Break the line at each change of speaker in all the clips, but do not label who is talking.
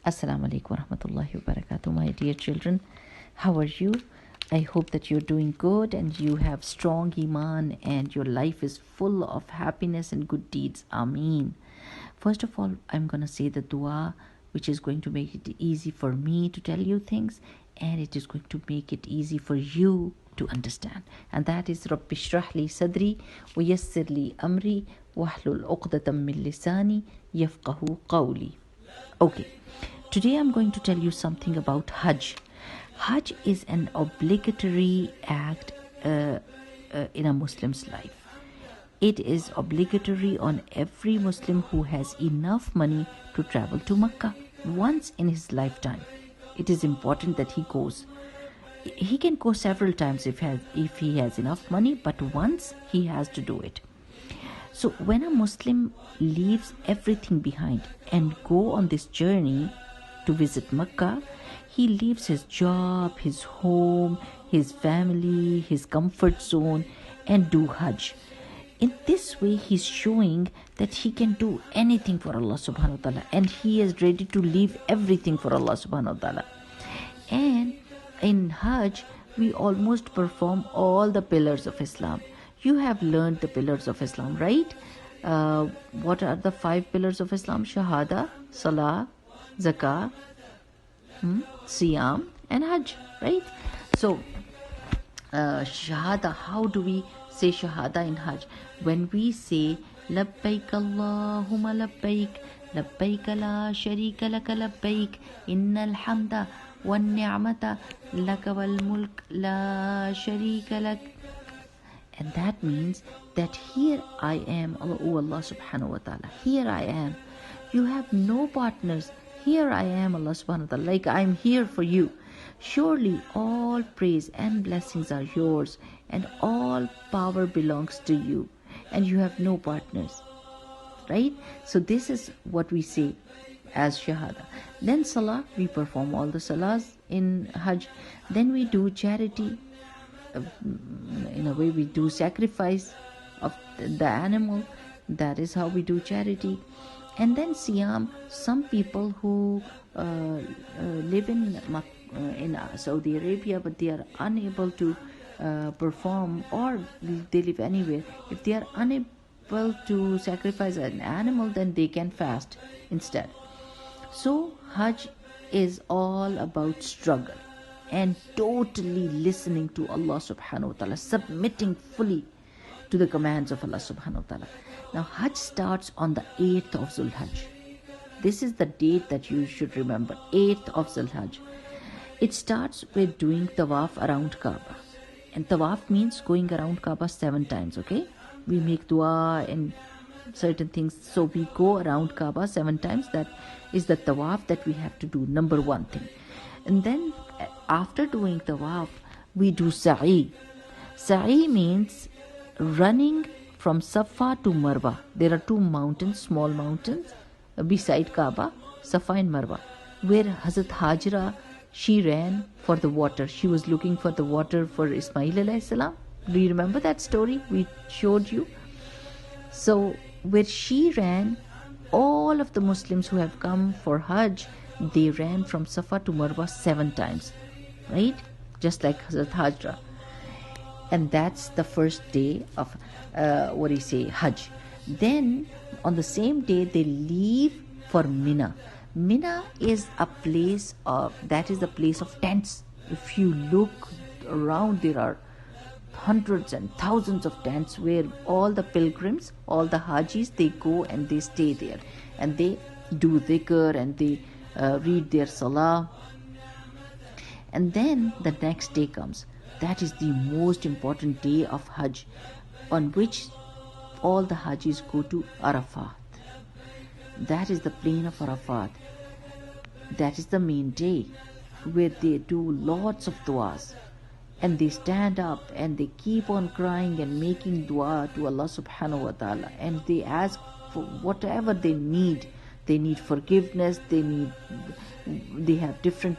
Assalamu alaikum warahmatullahi wabarakatuh, my dear children. How are you? I hope that you're doing good and you have strong iman and your life is full of happiness and good deeds. Ameen. First of all, I'm going to say the dua which is going to make it easy for me to tell you things, and it is going to make it easy for you to understand. And that is Rabbi shrah li sadri wa yassir li amri wahlul uqdatam min lisani yafqahu qawli. Okay, today I'm going to tell you something about Hajj. Hajj is an obligatory act in a Muslim's life. It is obligatory on every Muslim who has enough money to travel to Mecca once in his lifetime. It is important that he goes. He can go several times if he has enough money, but once he has to do it. So when a Muslim leaves everything behind and go on this journey to visit Mecca, he leaves his job, his home, his family, his comfort zone, and do Hajj. In this way, he's showing that he can do anything for Allah subhanahu wa ta'ala, and he is ready to leave everything for Allah subhanahu wa ta'ala. And in Hajj, we almost perform all the pillars of Islam. You have learned the pillars of Islam, right? What are the 5 pillars of Islam? Shahada, Salah, Zakah, Siyam, and Hajj, right? So, Shahada, how do we say Shahada in Hajj? When we say Labbaik Allahumma Labbaik, Labbaik la sharika laka Labbaik, Innal hamda wan ni'mata laka wal mulk la sharika lak. And that means that here I am, oh Allah subhanahu wa ta'ala, here I am. You have no partners. Here I am, Allah subhanahu wa ta'ala, like I'm here for you. Surely all praise and blessings are yours, and all power belongs to you, and you have no partners. Right? So this is what we say as Shahada. Then Salah, we perform all the Salahs in Hajj. Then we do charity. In a way, we do sacrifice of the animal. That is how we do charity. And then Siyam, some people who live in Saudi Arabia, but they are unable to perform, or they live anywhere, if they are unable to sacrifice an animal, then they can fast instead. So Hajj is all about struggle and totally listening to Allah subhanahu wa ta'ala, submitting fully to the commands of Allah subhanahu wa ta'ala. Now Hajj starts on the 8th of Zulhajj. This is the date that you should remember, 8th of Zulhajj. It starts with doing tawaf around Kaaba. And tawaf means going around Kaaba 7 times, okay? We make dua and certain things, so we go around Kaaba 7 times. That is the tawaf that we have to do, number 1 thing. And then after doing tawaf, we do sa'i. Sa'i means running from Safa to Marwa. There are 2 mountains, small mountains, beside Kaaba, Safa and Marwa, where Hazrat Hajra, she ran for the water. She was looking for the water for Ismail alayhi salam. Do you remember that story we showed you? So where she ran, all of the Muslims who have come for Hajj, they ran from Safa to Marwa 7 times, right? Just like Hazrat Hajra. And that's the first day of Hajj. Then on the same day they leave for Mina. Mina is a place that is the place of tents. If you look around, there are hundreds and thousands of tents where all the pilgrims, all the Hajis, they go and they stay there, and they do dhikr and they read their salah. And then the next day comes. That is the most important day of Hajj, on which all the Hajis go to Arafat. That is the plain of Arafat. That is the main day where they do lots of du'as, and they stand up and they keep on crying and making dua to Allah subhanahu wa ta'ala, and they ask for whatever they need. They need forgiveness, they have different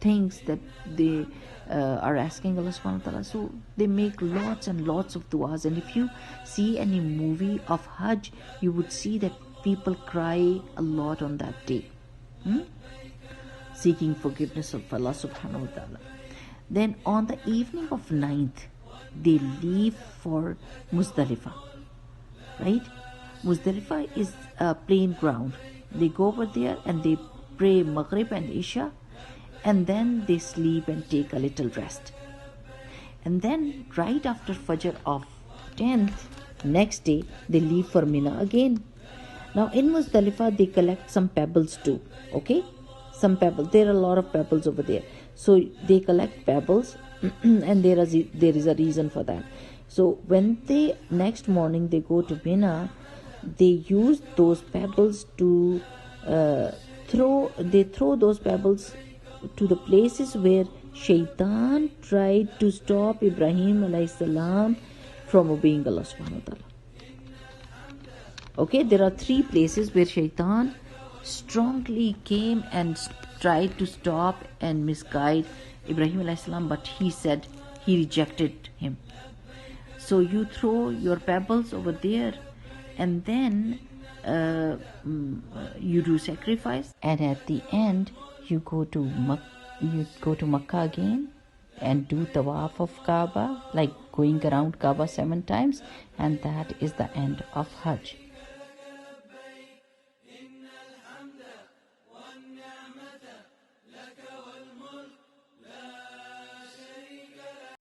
things that they are asking Allah subhanahu wa ta'ala. So they make lots and lots of du'as. And if you see any movie of Hajj, you would see that people cry a lot on that day. seeking forgiveness of Allah subhanahu wa ta'ala. Then on the evening of 9th, they leave for Muzdalifah, right? Muzdalifah is a plain ground. They go over there and they pray Maghrib and Isha, and then they sleep and take a little rest. And then right after Fajr of 10th, next day, they leave for Mina again. Now in Muzdalifah, they collect some pebbles too, okay? Some pebbles. There are a lot of pebbles over there. So they collect pebbles and there is a reason for that. So when they, next morning, they go to Mina, they use those pebbles to throw those pebbles to the places where Shaitan tried to stop Ibrahim alayhi salam from obeying Allah subhanahu wa ta'ala. Okay, there are 3 places where Shaitan strongly came and tried to stop and misguide Ibrahim alayhi salam, but he said he rejected him. So you throw your pebbles over there, and then you do sacrifice, and at the end you go to Makkah again and do tawaf of Kaaba, like going around Kaaba 7 times, and that is the end of Hajj.